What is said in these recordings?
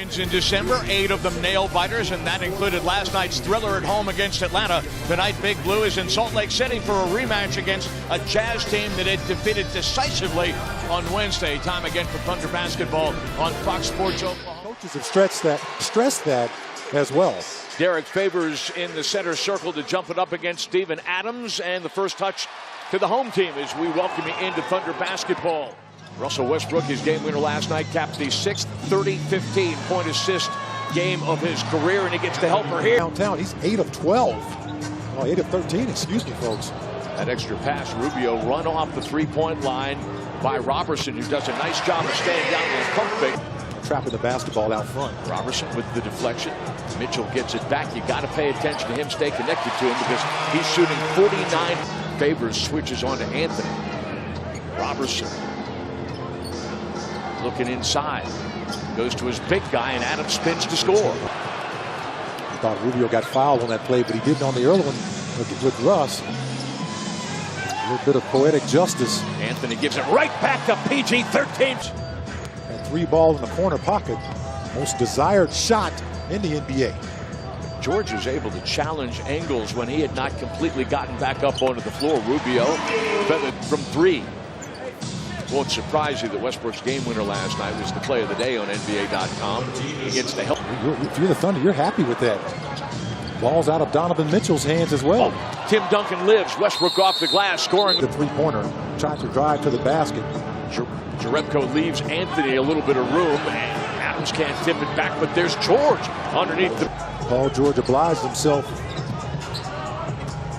wins in December, 8 of them nail-biters, and that included last night's thriller at home against Atlanta. Tonight, Big Blue is in Salt Lake City for a rematch against a Jazz team that it defeated decisively on Wednesday. Time again for Thunder basketball on Fox Sports Oklahoma. Coaches have stressed that as well. Derek Favors in the center circle to jump it up against Steven Adams, and the first touch to the home team as we welcome you into Thunder basketball. Russell Westbrook, his game winner last night, capped the 6th 30-15 point assist game of his career, and he gets the helper here. Downtown, he's 8 of 12. Oh, 8 of 13, excuse me, folks. That extra pass, Rubio run off the three-point line by Robertson, who does a nice job of staying down in the pump fake. Trapping the basketball out front. Robertson with the deflection. Mitchell gets it back. You got to pay attention to him, stay connected to him, because he's shooting 49. Favors switches on to Anthony. Robertson looking inside. Goes to his big guy, and Adams spins to score. I thought Rubio got fouled on that play, but he didn't on the early one with Russ. A little bit of poetic justice. Anthony gives it right back to PG-13. And 3 ball in the corner pocket. Most desired shot in the NBA. George was able to challenge Ingles when he had not completely gotten back up onto the floor. Rubio feathered from 3. Won't surprise you that Westbrook's game winner last night was the play of the day on NBA.com. He gets the help. If you're the Thunder, you're happy with that. Ball's out of Donovan Mitchell's hands as well. Oh, Tim Duncan lives. Westbrook off the glass, scoring. The three-pointer, tried to drive to the basket. Jerebko leaves Anthony a little bit of room, and Adams can't tip it back, but there's George underneath the... Paul George obliged himself.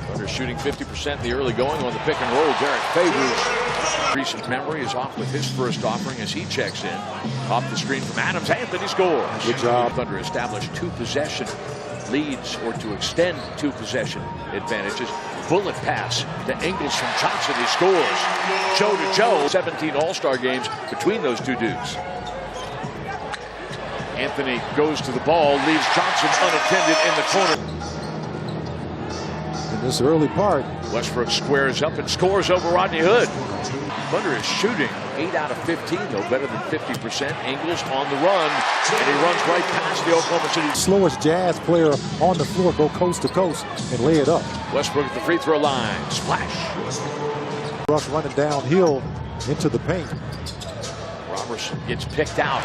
Thunder shooting 50% in the early going on the pick and roll. Derek Favors, recent memory, is off with his first offering as he checks in. Off the screen from Adams, Anthony scores. Good job. Thunder established 2-possession leads, or to extend 2-possession advantages. Bullet pass to Ingles from Johnson. He scores. Joe to Joe. 17 All-Star games between those two dudes. Anthony goes to the ball, leaves Johnson unattended in the corner. In this early part, Westbrook squares up and scores over Rodney Hood. Thunder is shooting 8 out of 15, though better than 50%. Ingles on the run, and he runs right past the Oklahoma City. Slowest Jazz player on the floor, go coast to coast and lay it up. Westbrook at the free throw line, splash. Russ running downhill into the paint. Robertson gets picked out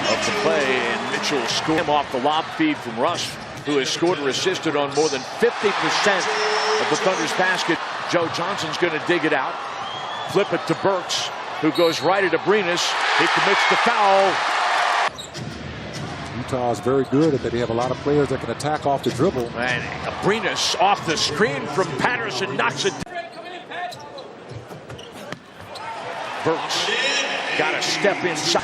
of the play, and Mitchell scored him off the lob feed from Russ, who has scored or assisted on more than 50% of the Thunder's basket. Joe Johnson's going to dig it out, flip it to Burks, who goes right at Abrinas. He commits the foul. Utah is very good at that. They have a lot of players that can attack off the dribble. And Abrinas off the screen from Patterson knocks it. Burks got a step inside.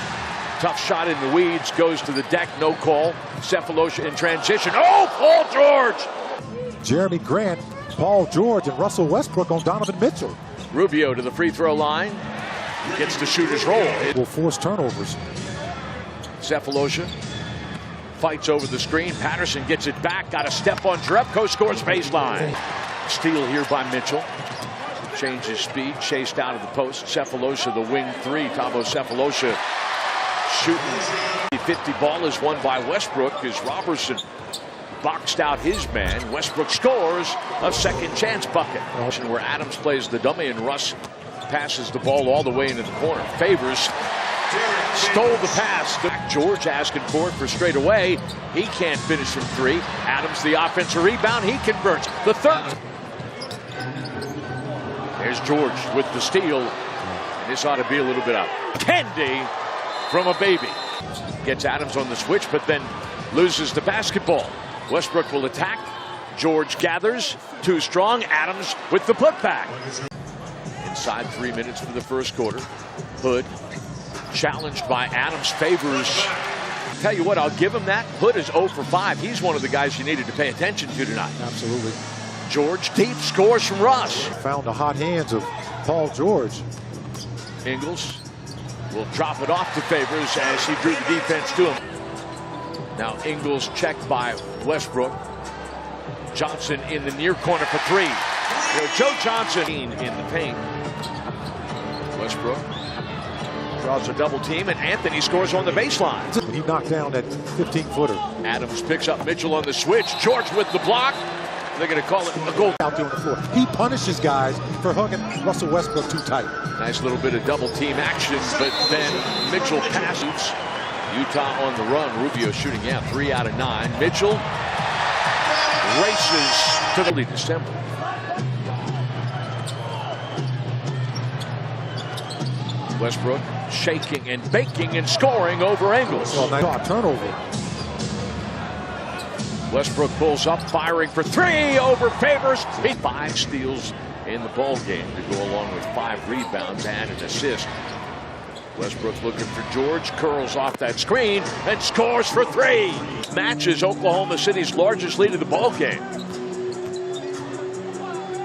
Tough shot in the weeds, goes to the deck, no call. Sefolosha in transition. Oh, Paul George! Jeremy Grant, Paul George, and Russell Westbrook on Donovan Mitchell. Rubio to the free throw line. Gets the shooter's roll. Will force turnovers. Sefolosha fights over the screen. Patterson gets it back. Got a step on Jerebko, scores baseline. Steal here by Mitchell. Changes speed, chased out of the post. Sefolosha, the wing 3. Thabo Sefolosha shooting. 50 ball is won by Westbrook as Robertson boxed out his man. Westbrook scores a second chance bucket. Where Adams plays the dummy and Russ passes the ball all the way into the corner. Favors stole the pass. George asking for it for straight away. He can't finish from 3. Adams the offensive rebound. He converts. The third. There's George with the steal. And this ought to be a little bit of candy from a baby. Gets Adams on the switch, but then loses the basketball. Westbrook will attack. George gathers. Too strong. Adams with the putback. Inside 3 minutes for the first quarter. Hood challenged by Adams. Favors. Tell you what, I'll give him that. Hood is 0 for 5. He's one of the guys you needed to pay attention to tonight. Absolutely. George deep, scores from Russ. Found the hot hands of Paul George. Ingles will drop it off to Favors as he drew the defense to him. Now Ingles checked by Westbrook. Johnson in the near corner for 3. Joe Johnson in the paint. Westbrook Draws a double team, and Anthony scores on the baseline. He knocked down that 15-footer. Adams picks up Mitchell on the switch. George with the block. They're going to call it a goal. Out there on the floor. He punishes guys for hugging Russell Westbrook too tight. Nice little bit of double team action, but then Mitchell passes. Utah on the run. Rubio shooting, 3 out of 9. Mitchell races to the lead. December. Westbrook shaking and baking and scoring over Ingles. Well, nice turnover. Westbrook pulls up, firing for 3 over Favors. 5 steals in the ball game to go along with 5 rebounds and an assist. Westbrook looking for George, curls off that screen and scores for 3. Matches Oklahoma City's largest lead of the ball game.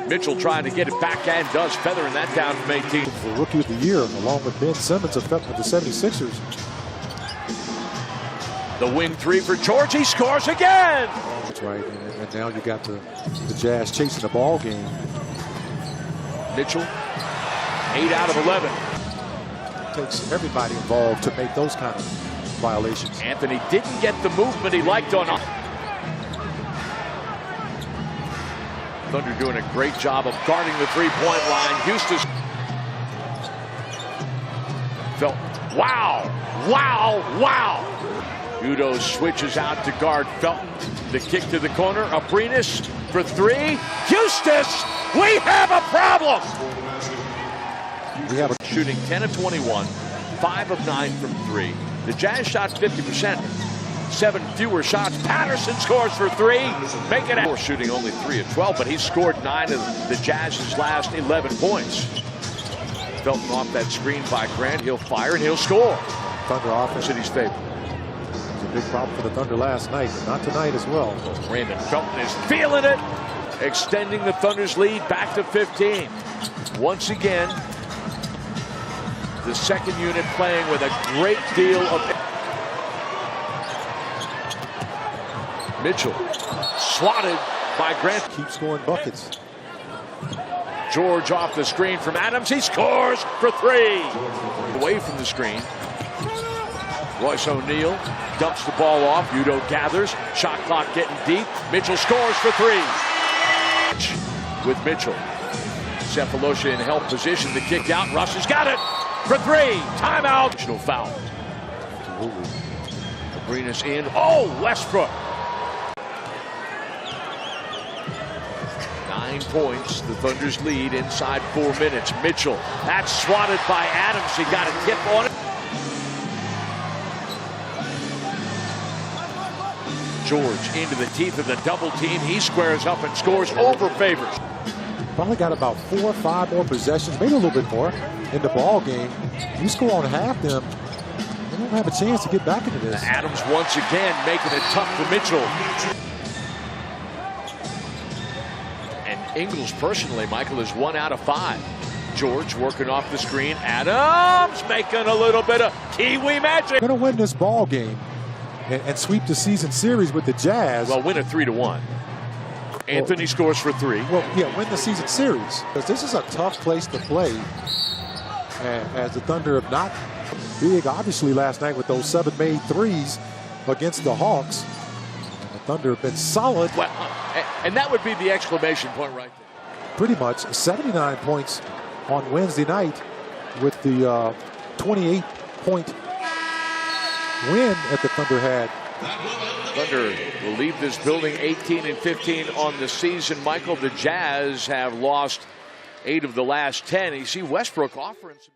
Mitchell trying to get it back and does, feathering that down from 18. For Rookie of the Year, along with Ben Simmons of the 76ers. The wing 3 for George. He scores again. That's right. And now you got the Jazz chasing the ball game. Mitchell, 8 out of 11. It takes everybody involved to make those kind of violations. Anthony didn't get the movement he liked on. Thunder doing a great job of guarding the three-point line. Houston. Felton. Wow. Udo switches out to guard Felton. The kick to the corner. Abrinas for 3. Eustace, we have a problem. We have a shooting 10 of 21, 5 of 9 from 3. The Jazz shot 50%. 7 fewer shots. Patterson scores for 3. Make it out. Shooting only 3 of 12, but he scored 9 of the Jazz's last 11 points. Felton off that screen by Grant. He'll fire and he'll score. Thunder offense. City's favorite. It was a big problem for the Thunder last night, but not tonight as well. Raymond Felton is feeling it. Extending the Thunder's lead back to 15. Once again, the second unit playing with a great deal of... Mitchell swatted by Grant. Keep scoring buckets. George off the screen from Adams. He scores for 3. Away from the screen. Royce O'Neal dumps the ball off. Udo gathers. Shot clock getting deep. Mitchell scores for 3. With Mitchell. Cephalosha in help position to kick out. Russ has got it for 3. Timeout. No foul. Abrinas in. Westbrook. 9 points. The Thunder's lead inside 4 minutes. Mitchell. That's swatted by Adams. He got a tip on it. George into the teeth of the double team. He squares up and scores over Favors. Probably got about 4 or 5 more possessions, maybe a little bit more in the ball game. You score on half them, they don't have a chance to get back into this. Adams once again making it tough for Mitchell. And Ingles personally, Michael, is 1 out of 5. George working off the screen. Adams making a little bit of Kiwi magic. Going to win this ball game and sweep the season series with the Jazz. Well, win it 3-1. Anthony scores for 3. Well, yeah, win the season series. Because this is a tough place to play. As the Thunder have not big, obviously, last night with those 7 made threes against the Hawks. And the Thunder have been solid. Well, and that would be the exclamation point right there. Pretty much 79 points on Wednesday night with the 28-point win that the Thunder had. Thunder will leave this building 18-15 on the season. Michael, the Jazz have lost 8 of the last 10. You see Westbrook offering some...